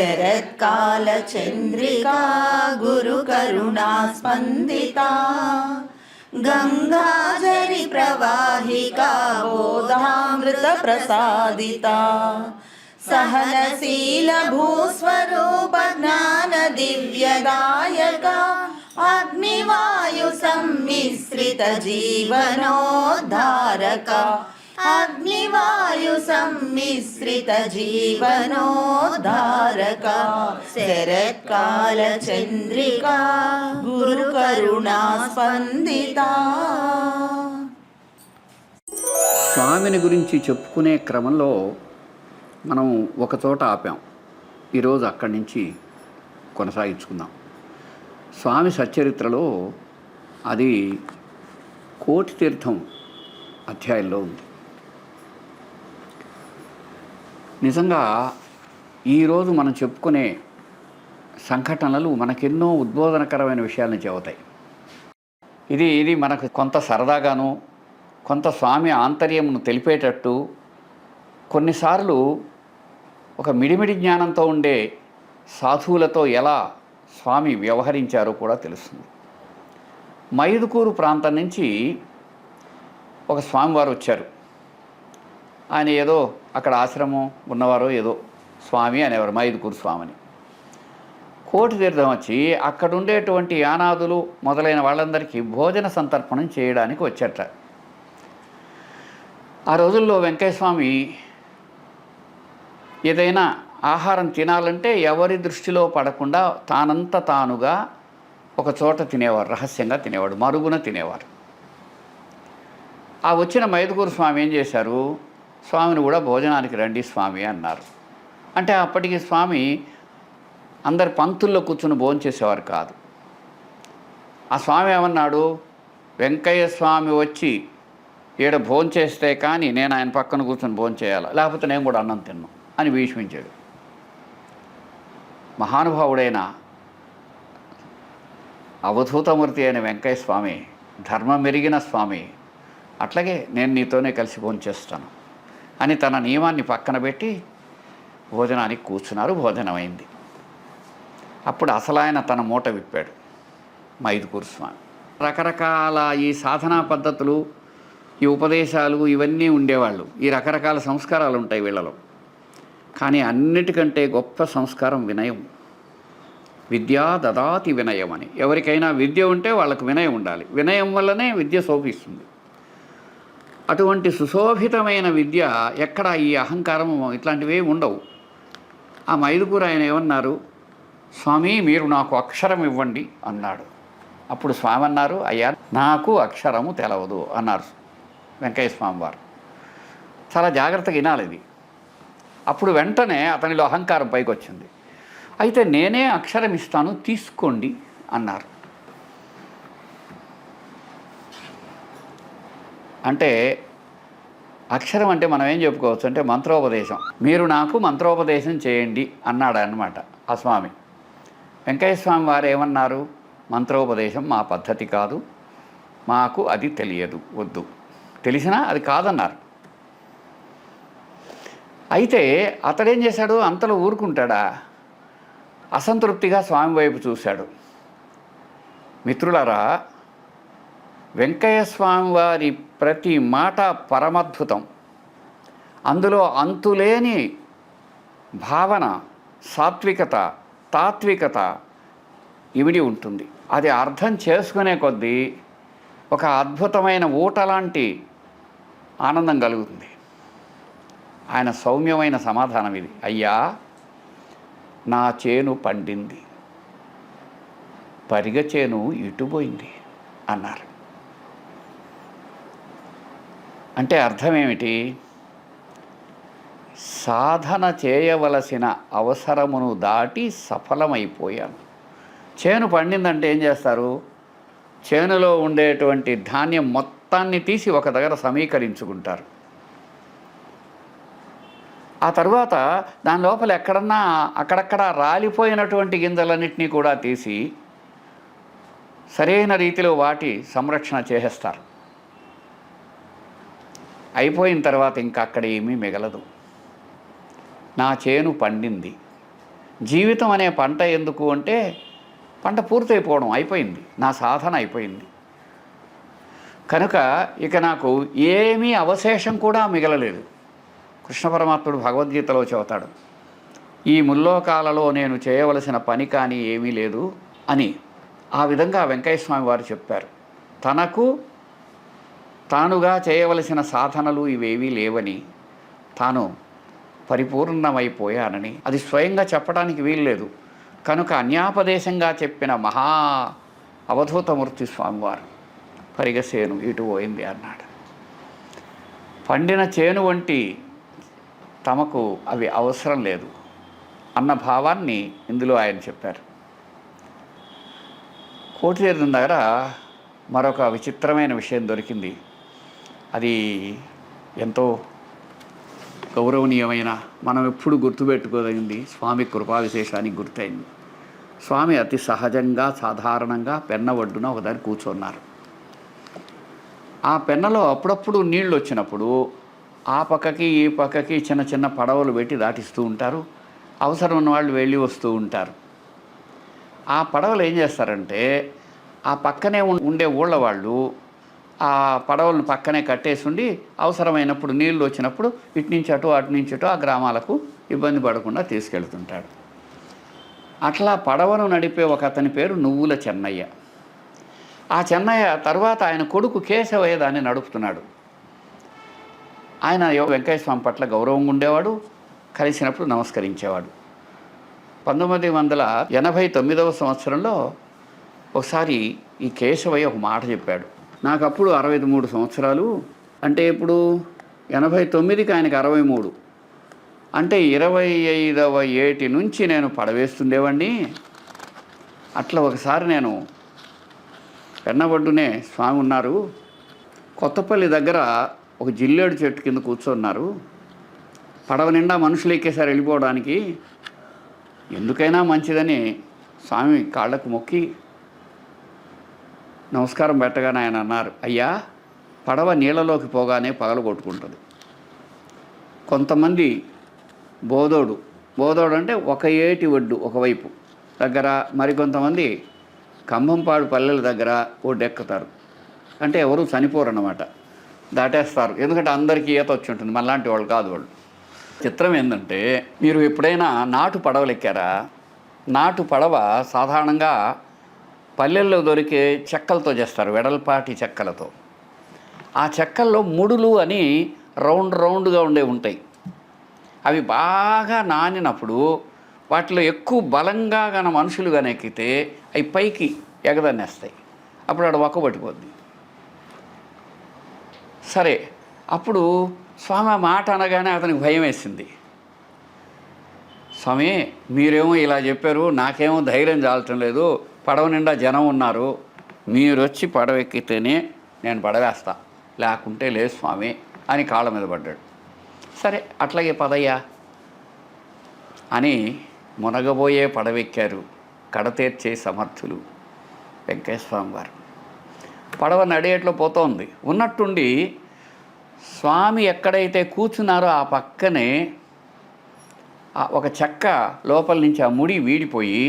శరత్కాల చంద్రికా గురు కరుణా స్పందితా గంగాజరి ప్రవాహికా బోధామృత ప్రసాదితా सहनशील भूस्वरूप ज्ञान दिव्यदायक अग्निवायु सम्मिश्रित जीवनोद्धारक अग्निवायु सम्मिश्रित जीवनोद्धारक शरत्काल चंद्रिका गुरु करुणा स्पंदिता. స్వామిని గురించి చెప్పుకునే క్రమంలో మనం ఒక చోట ఆపాం. ఈరోజు అక్కడి నుంచి కొనసాగించుకుందాం. స్వామి సచ్చరిత్రలో అది కోటి తీర్థం అధ్యాయంలో ఉంది. నిజంగా ఈరోజు మనం చెప్పుకునే సంఘటనలు మనకెన్నో ఉద్బోధనకరమైన విషయాలను చెబుతాయి. ఇది మనకు కొంత సరదాగాను, కొంత స్వామి ఆంతర్యమును తెలిపేటట్టు, కొన్నిసార్లు ఒక మిడిమిడి జ్ఞానంతో ఉండే సాధువులతో ఎలా స్వామి వ్యవహరించారో కూడా తెలుస్తుంది. మైదుకూరు ప్రాంతం నుంచి ఒక స్వామివారు వచ్చారు. ఆయన ఏదో అక్కడ ఆశ్రమం ఉన్నవారో ఏదో స్వామి అనేవారు, మైదుకూరు స్వామిని. కోటి తీర్థం వచ్చి అక్కడ ఉండేటువంటి యానాదులు మొదలైన వాళ్ళందరికీ భోజన సంతర్పణం చేయడానికి వచ్చేట. ఆ రోజుల్లో వెంకయ్య స్వామి ఏదైనా ఆహారం తినాలంటే ఎవరి దృష్టిలో పడకుండా తానంత తానుగా ఒక చోట తినేవారు, రహస్యంగా తినేవాడు, మరుగున తినేవారు. ఆ వచ్చిన మైదుకూరు స్వామి ఏం చేశారు, స్వామిని కూడా భోజనానికి రండి స్వామి అన్నారు. అంటే అప్పటికి స్వామి అందరి పంక్తుల్లో కూర్చుని భోంచేసేవారు కాదు. ఆ స్వామి ఏమన్నాడు, వెంకయ్య స్వామి వచ్చి ఈడ భోంచేస్తే కానీ నేను ఆయన పక్కన కూర్చొని భోంచేయాలి, లేకపోతే నేను కూడా అన్నం తిన్నాను అని భీష్మించాడు. మహానుభావుడైన అవధూతమూర్తి అయిన వెంకయ్య స్వామి, ధర్మం మెరిగిన స్వామి, అట్లాగే నేను నీతోనే కలిసి భోంచేస్తాను అని తన నియమాన్ని పక్కన పెట్టి భోజనానికి కూర్చున్నారు. భోజనమైంది. అప్పుడు అసలు ఆయన తన మూట విప్పాడు మైదుకూరు స్వామి. రకరకాల ఈ సాధనా పద్ధతులు, ఈ ఉపదేశాలు ఇవన్నీ ఉండేవాళ్ళు. ఈ రకరకాల సంస్కారాలు ఉంటాయి వీళ్ళలో. కానీ అన్నిటికంటే గొప్ప సంస్కారం వినయం. విద్యా దదాతి వినయం అని. ఎవరికైనా విద్య ఉంటే వాళ్ళకు వినయం ఉండాలి. వినయం వల్లనే విద్య శోభిస్తుంది. అటువంటి సుశోభితమైన విద్య ఎక్కడ ఈ అహంకారం ఇట్లాంటివి ఉండవు. ఆ మైదుకూరు ఆయన ఏమన్నారు, స్వామి మీరు నాకు అక్షరం ఇవ్వండి అన్నాడు. అప్పుడు స్వామి అన్నారు, అయ్యా నాకు అక్షరము తెలవదు అన్నారు వెంకయ్య స్వామి వారు. చాలా జాగ్రత్తగా వినాలి ఇది. అప్పుడు వెంటనే అతనిలో అహంకారం పైకి వచ్చింది. అయితే నేనే అక్షరం ఇస్తాను తీసుకోండి అన్నారు. అంటే అక్షరం అంటే మనం ఏం చెప్పుకోవచ్చు అంటే మంత్రోపదేశం. మీరు నాకు మంత్రోపదేశం చేయండి అన్నాడు అన్నమాట ఆ స్వామి. వెంకయ్య స్వామి వారు ఏమన్నారు, మంత్రోపదేశం మా పద్ధతి కాదు, మాకు అది తెలియదు, వద్దు, తెలిసినా అది కాదన్నారు. అయితే అతడేం చేశాడు, అంతలో ఊరుకుంటాడా, అసంతృప్తిగా స్వామి వైపు చూశాడు. మిత్రులారా, వెంకయ్య స్వామి వారి ప్రతి మాట పరమద్భుతం. అందులో అంతులేని భావన, సాత్వికత, తాత్వికత ఇమిడి ఉంటుంది. అది అర్థం చేసుకునే కొద్దీ ఒక అద్భుతమైన ఊట లాంటి ఆనందం కలుగుతుంది. ఆయన సౌమ్యమైన సమాధానం ఇది, అయ్యా నా చేను పండింది, పరిగ చేను ఇటుపోయింది అన్నారు. అంటే అర్థం ఏమిటి, సాధన చేయవలసిన అవసరమును దాటి సఫలమైపోయాను. చేను పండిందంటే ఏం చేస్తారు, చేనులో ఉండేటువంటి ధాన్యం మొత్తాన్ని తీసి ఒక దగ్గర సమీకరించుకుంటారు. ఆ తర్వాత దాని లోపల ఎక్కడన్నా అక్కడక్కడ రాలిపోయినటువంటి గింజలన్నింటినీ కూడా తీసి సరైన రీతిలో వాటి సంరక్షణ చేసేస్తారు. అయిపోయిన తర్వాత ఇంకా అక్కడ ఏమీ మిగలదు. నా చేను పండింది, జీవితం అనే పంట ఎందుకు అంటే పంట పూర్తయిపోవడం అయిపోయింది, నా సాధన అయిపోయింది కనుక ఇక నాకు ఏమీ అవశేషం కూడా మిగలలేదు. కృష్ణ పరమాత్ముడు భగవద్గీతలో చెబుతాడు, ఈ ముల్లోకాలలో నేను చేయవలసిన పని కానీ ఏమీ లేదు అని. ఆ విధంగా వెంకయ్య స్వామి వారు చెప్పారు. తనకు తానుగా చేయవలసిన సాధనలు ఇవేవీ లేవని, తాను పరిపూర్ణమైపోయానని అది స్వయంగా చెప్పడానికి వీల్లేదు. కనుక అన్యాపదేశంగా చెప్పిన మహా అవధూతమూర్తి స్వామివారు పరిగసేను ఇటు పోయింది అన్నాడు. పండిన చేను వంటి తమకు అవి అవసరం లేదు అన్న భావాన్ని ఇందులో ఆయన చెప్పారు. కోటితీర్థం దగ్గర మరొక విచిత్రమైన విషయం దొరికింది. అది ఎంతో గౌరవనీయమైన, మనం ఎప్పుడు గుర్తుపెట్టుకోదగింది, స్వామి కృపా విశేషానికి గుర్తయింది. స్వామి అతి సహజంగా సాధారణంగా పెన్న ఒడ్డున ఒకదారి కూర్చున్నారు. ఆ పెన్నలో అప్పుడప్పుడు నీళ్ళు వచ్చినప్పుడు ఆ పక్కకి ఈ పక్కకి చిన్న చిన్న పడవలు పెట్టి దాటిస్తూ ఉంటారు. అవసరం ఉన్న వాళ్ళు వెళ్ళి వస్తూ ఉంటారు. ఆ పడవలు ఏం చేస్తారంటే ఆ పక్కనే ఉండే ఊళ్ళ వాళ్ళు ఆ పడవలను పక్కనే కట్టేసి ఉండి అవసరమైనప్పుడు నీళ్ళు వచ్చినప్పుడు ఇటు నుంచి అటు ఆ గ్రామాలకు ఇబ్బంది పడకుండా తీసుకెళ్తుంటాడు. అట్లా పడవను నడిపే ఒక అతని పేరు నువ్వుల చెన్నయ్య. ఆ చెన్నయ్య తర్వాత ఆయన కొడుకు కేశవయ్య దాన్ని నడుపుతున్నాడు. ఆయన వెంకయ్య స్వామి పట్ల గౌరవంగా ఉండేవాడు, కలిసినప్పుడు నమస్కరించేవాడు. 1989వ సంవత్సరంలో ఒకసారి ఈ కేశవయ్య ఒక మాట చెప్పాడు. నాకు అప్పుడు 63 సంవత్సరాలు, అంటే ఇప్పుడు 89కి ఆయనకి 63, అంటే 25వ ఏటి నుంచి నేను పడవేస్తుండేవాడిని. అట్లా ఒకసారి నేను పెన్నబొడ్డునే స్వామి ఉన్నారు, కొత్తపల్లి దగ్గర ఒక జిల్లేడు చెట్టు కింద కూర్చున్నారు. పడవ నిండా మనుషులు ఎక్కేసారి వెళ్ళిపోవడానికి, ఎందుకైనా మంచిదని స్వామి కాళ్ళకు మొక్కి నమస్కారం పెట్టగానే ఆయన అన్నారు, అయ్యా, పడవ నీళ్ళలోకి పోగానే పగలు కొట్టుకుంటుంది. కొంతమంది బోధోడు అంటే ఒక ఏటి ఒడ్డు ఒకవైపు దగ్గర, మరికొంతమంది కంభంపాడు పల్లెల దగ్గర ఒడ్డెక్కుతారు. అంటే ఎవరు చనిపోరన్నమాట, దాటేస్తారు. ఎందుకంటే అందరికీ ఈత వచ్చి ఉంటుంది, మనలాంటి వాళ్ళు కాదు వాళ్ళు. చిత్రం ఏంటంటే, మీరు ఎప్పుడైనా నాటు పడవలు ఎక్కారా? నాటు పడవ సాధారణంగా పల్లెల్లో దొరికే చెక్కలతో చేస్తారు, వెడల్పాటి చెక్కలతో. ఆ చెక్కల్లో ముడులు అని రౌండ్గా ఉంటాయి. అవి బాగా నానినప్పుడు వాటిలో ఎక్కువ బలంగా గన మనుషులు కానీ ఎక్కితే అవి పైకి ఎగదన్నేస్తాయి. అప్పుడు ఆడ ఒక్కబట్టిపోద్ది. సరే, అప్పుడు స్వామి మాట అనగానే అతనికి భయం వేసింది. స్వామి, మీరేమో ఇలా చెప్పారు, నాకేమో ధైర్యం చాలటం లేదు, పడవ నిండా జనం ఉన్నారు, మీరు వచ్చి పడవ ఎక్కితేనే నేను పడవేస్తా, లేకుంటే లేదు స్వామి అని కాళ్ళ మీద పడ్డాడు. సరే, అట్లాగే పదయ్యా అని మునగబోయే పడవెక్కారు కడతేర్చే సమర్థులు వెంకయ్య స్వామి వారు. పడవ నడియేట్లో పోతోంది. ఉన్నట్టుండి స్వామి ఎక్కడైతే కూర్చున్నారో ఆ పక్కనే ఒక చెక్క లోపల నుంచి ఆ ముడి వీడిపోయి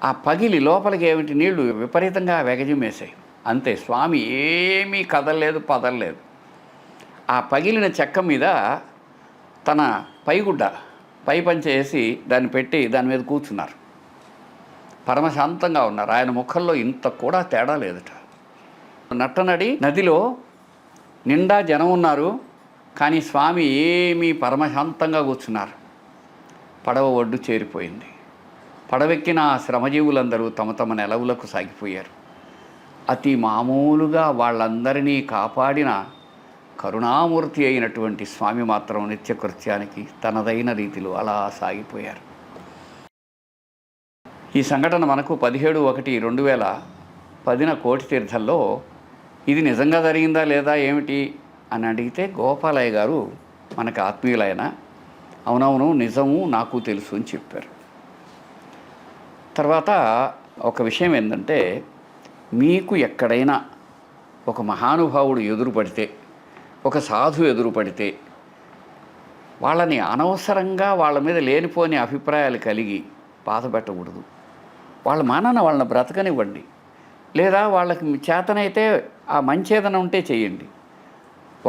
ఆ పగిలి లోపలికి ఏమిటి నీళ్లు విపరీతంగా వెగజిమ్మేశాయి. అంతే, స్వామి ఏమీ కదలలేదు, పదలలేదు. ఆ పగిలిన చెక్క మీద తన పైగుడ్డ పై పంచె వేసి దాన్ని పెట్టి దాని మీద కూర్చున్నారు. పరమశాంతంగా ఉన్నారు. ఆయన ముఖంలో ఇంత కూడా తేడా లేదట. నట్టనడి నదిలో నిండా జనం ఉన్నారు, కానీ స్వామి ఏమీ పరమశాంతంగా కూర్చున్నారు. పడవ ఒడ్డు చేరిపోయింది. పడవెక్కిన ఆ శ్రమజీవులందరూ తమ తమ నెలవులకు సాగిపోయారు. అతి మామూలుగా వాళ్ళందరినీ కాపాడిన కరుణామూర్తి అయినటువంటి స్వామి మాత్రం నిత్యకృత్యానికి తనదైన రీతిలో అలా సాగిపోయారు. ఈ సంఘటన మనకు 17/1/2010 కోటితీర్థంలో ఇది నిజంగా జరిగిందా లేదా ఏమిటి అని అడిగితే గోపాలయ్య గారు మనకు ఆత్మీయులైన అవునవును నిజము నాకు తెలుసు అని చెప్పారు. తర్వాత ఒక విషయం ఏంటంటే, మీకు ఎక్కడైనా ఒక మహానుభావుడు ఎదురుపడితే, ఒక సాధు ఎదురుపడితే వాళ్ళని అనవసరంగా వాళ్ళ మీద లేనిపోని అభిప్రాయాలు కలిగి బాధ పెట్టకూడదు. వాళ్ళ మానాన వాళ్ళని బ్రతకనివ్వండి. లేదా వాళ్ళకి చేతనైతే ఆ మంచి ఏదైనా ఉంటే చేయండి.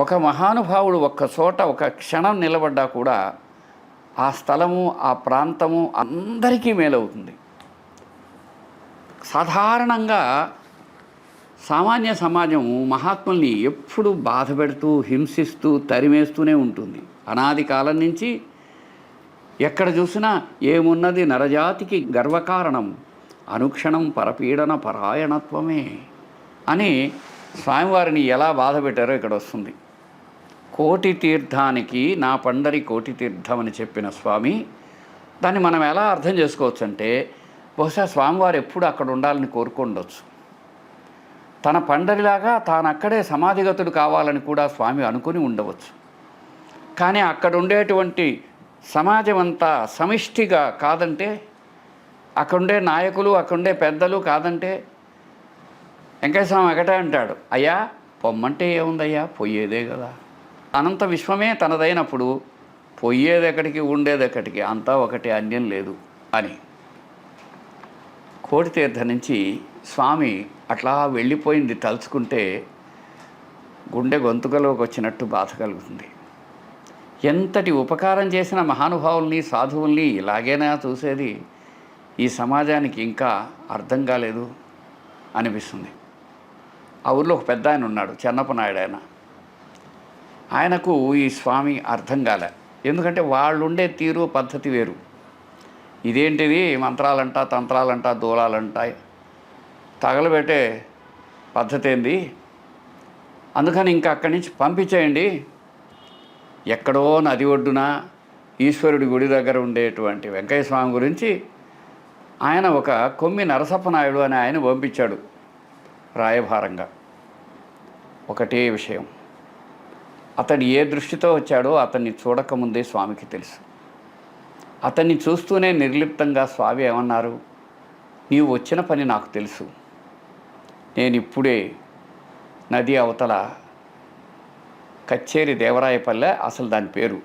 ఒక మహానుభావుడు ఒక్క చోట ఒక క్షణం నిలబడ్డా కూడా ఆ స్థలము, ఆ ప్రాంతము అందరికీ మేలవుతుంది. సాధారణంగా సామాన్య సమాజం మహాత్ముల్ని ఎప్పుడు బాధ పెడుతూ, హింసిస్తూ, తరిమేస్తూనే ఉంటుంది. అనాది కాలం నుంచి ఎక్కడ చూసినా ఏమున్నది నరజాతికి గర్వకారణం అనుక్షణం పరపీడన పరాయణత్వమే అని స్వామివారిని ఎలా బాధ పెట్టారో ఇక్కడ వస్తుంది. కోటి తీర్థానికి నా పండరి కోటి తీర్థం అని చెప్పిన స్వామి, దాన్ని మనం ఎలా అర్థం చేసుకోవచ్చు అంటే, బహుశా స్వామివారు ఎప్పుడు అక్కడ ఉండాలని కోరుకుండొచ్చు. తన పండరిలాగా తాను అక్కడే సమాధిగతుడు కావాలని కూడా స్వామి అనుకుని ఉండవచ్చు. కానీ అక్కడ ఉండేటువంటి సమాజం అంతా సమిష్టిగా కాదంటే, అక్కడుండే నాయకులు, అక్కడుండే పెద్దలు కాదంటే, వెంకటేశ్వర స్వామి ఒకటే అంటాడు, అయ్యా పొమ్మంటే ఏముందయ్యా, పోయేదే కదా. అనంత విశ్వమే తనదైనప్పుడు పోయేదెక్కడికి ఉండేదెక్కడికి అంతా ఒకటి, అన్యం లేదు అని. కోటి తీర్థం నుంచి స్వామి అట్లా వెళ్ళిపోయింది తలుచుకుంటే గుండె గొంతుకలోకి వచ్చినట్టు బాధ కలుగుతుంది. ఎంతటి ఉపకారం చేసిన మహానుభావుల్ని, సాధువుల్ని ఇలాగేనా చూసేది? ఈ సమాజానికి ఇంకా అర్థం కాలేదు అనిపిస్తుంది. ఆ ఊళ్ళో ఒక పెద్ద ఆయన ఉన్నాడు, చెన్నప్ప నాయుడు. ఆయనకు ఈ స్వామి అర్థం కాలే. ఎందుకంటే వాళ్ళు ఉండే తీరు పద్ధతి వేరు. ఇదేంటిది మంత్రాలంట, తంత్రాలంట, దూలాలంట, తగలబెట్టే పద్ధతి ఏంది, అందుకని ఇంకా అక్కడి నుంచి పంపించేయండి. ఎక్కడో నది ఒడ్డున ఈశ్వరుడి గుడి దగ్గర ఉండేటువంటి వెంకయ్య స్వామి గురించి ఆయన ఒక కొమ్మి నరసప్ప నాయుడు అని ఆయన పంపించాడు రాయభారంగా. ఒకటే విషయం, అతడు ఏ దృష్టితో వచ్చాడో అతన్ని చూడకముందే స్వామికి తెలుసు. అతన్ని చూస్తూనే నిర్లిప్తంగా స్వామి ఏమన్నారు, నీవు వచ్చిన పని నాకు తెలుసు, నేను ఇప్పుడే నది అవతల కచ్చేరి దేవరాయపల్లె, అసలు దాని పేరు,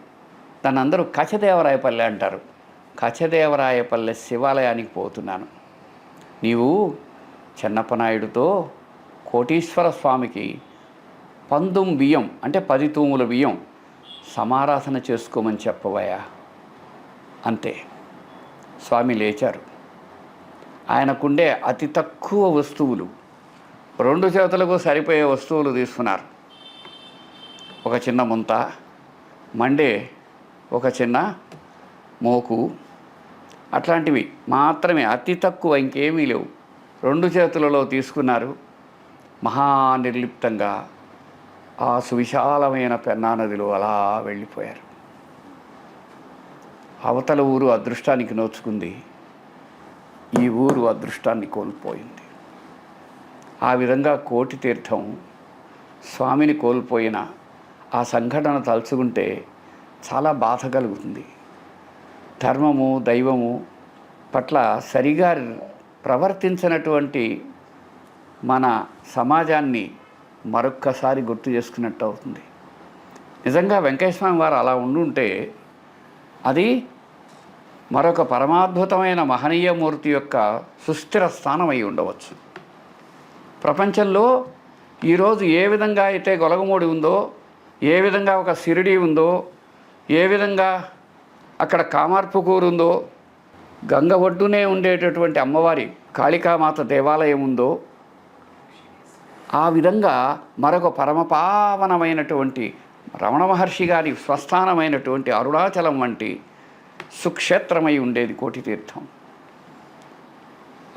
దాన్ని అందరూ కచదేవరాయపల్లె అంటారు, కచదేవరాయపల్లె శివాలయానికి పోతున్నాను. నీవు చెన్నప్పనాయుడుతో కోటీశ్వర స్వామికి 19 బియ్యం అంటే 10 తూముల బియ్యం సమారాధన చేసుకోమని చెప్పవయా. అంతే. స్వామి లేచారు. ఆయనకుండే అతి తక్కువ వస్తువులు, 2 చేతులకు సరిపోయే వస్తువులు తీసుకున్నారు. ఒక చిన్న ముంత, మండే ఒక చిన్న మోకు, అట్లాంటివి మాత్రమే, అతి తక్కువ, ఇంకేమీ లేవు. 2 చేతులలో తీసుకున్నారు. మహానిర్లిప్తంగా ఆ సువిశాలమైన పెన్నా నదిలో అలా వెళ్ళిపోయారు. అవతల ఊరు అదృష్టానికి నోచుకుంది, ఈ ఊరు అదృష్టాన్ని కోల్పోయింది. ఆ విధంగా కోటి తీర్థం స్వామిని కోల్పోయిన ఆ సంఘటన తలుచుకుంటే చాలా బాధ కలుగుతుంది. ధర్మము, దైవము పట్ల సరిగా ప్రవర్తించినటువంటి మన సమాజాన్ని మరొక్కసారి గుర్తు చేసుకున్నట్టు అవుతుంది. నిజంగా వెంకటేశ్వర స్వామి వారు అలా ఉండుంటే అది మరొక పరమాద్భుతమైన మహనీయమూర్తి యొక్క సుస్థిర స్థానం అయి ఉండవచ్చు. ప్రపంచంలో ఈరోజు ఏ విధంగా అయితే గొలగమూడి ఉందో, ఏ విధంగా ఒక సిరిడి ఉందో, ఏ విధంగా అక్కడ కామార్పుకూరు ఉందో, గంగ ఒడ్డునే ఉండేటటువంటి అమ్మవారి కాళికామాత దేవాలయం ఉందో, ఆ విధంగా మరొక పరమపావనమైనటువంటి రమణ మహర్షి గారి స్వస్థానమైనటువంటి అరుణాచలం వంటి సుక్షేత్రమై ఉండేది కోటి తీర్థం.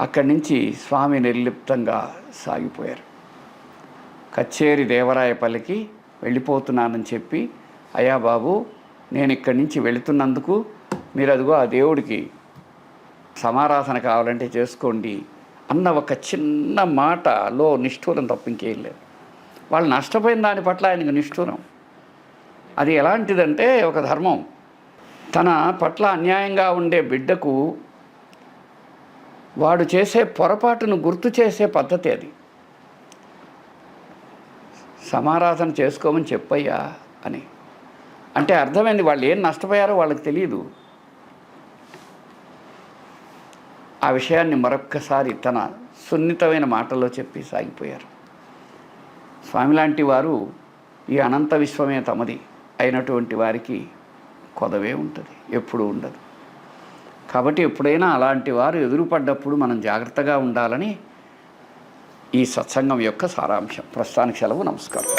అక్కడి నుంచి స్వామి నిర్లిప్తంగా సాగిపోయారు. కచ్చేరి దేవరాయపల్లికి వెళ్ళిపోతున్నానని చెప్పి, అయ్యా బాబు, నేను ఇక్కడి నుంచి వెళుతున్నందుకు మీరు అదిగో ఆ దేవుడికి సమారాధన కావాలంటే చేసుకోండి అన్న ఒక చిన్న మాటలో నిష్ఠూరం తప్ప ఇంకేం లేదు. వాళ్ళు నష్టపోయిన దాని పట్ల ఆయనకు నిష్ఠూరం. అది ఎలాంటిదంటే, ఒక ధర్మం, తన పట్ల అన్యాయంగా ఉండే బిడ్డకు వాడు చేసే పొరపాటును గుర్తు చేసే పద్ధతి అది. సమారాధన చేసుకోమని చెప్పయ్యా అని. అంటే అర్థమైంది, వాళ్ళు ఏం నష్టపోయారో వాళ్ళకి తెలియదు. ఆ విషయాన్ని మరొక్కసారి తన సున్నితమైన మాటల్లో చెప్పి సాగిపోయారు. స్వామి లాంటి వారు ఈ అనంత విశ్వమే తమది అయినటువంటి వారికి కొదవే ఉంటుంది, ఎప్పుడూ ఉండదు. కాబట్టి ఎప్పుడైనా అలాంటి వారు ఎదురుపడ్డప్పుడు మనం జాగ్రత్తగా ఉండాలని ఈ సత్సంగం యొక్క సారాంశం. ప్రస్తుతానికి సెలవు. నమస్కారం.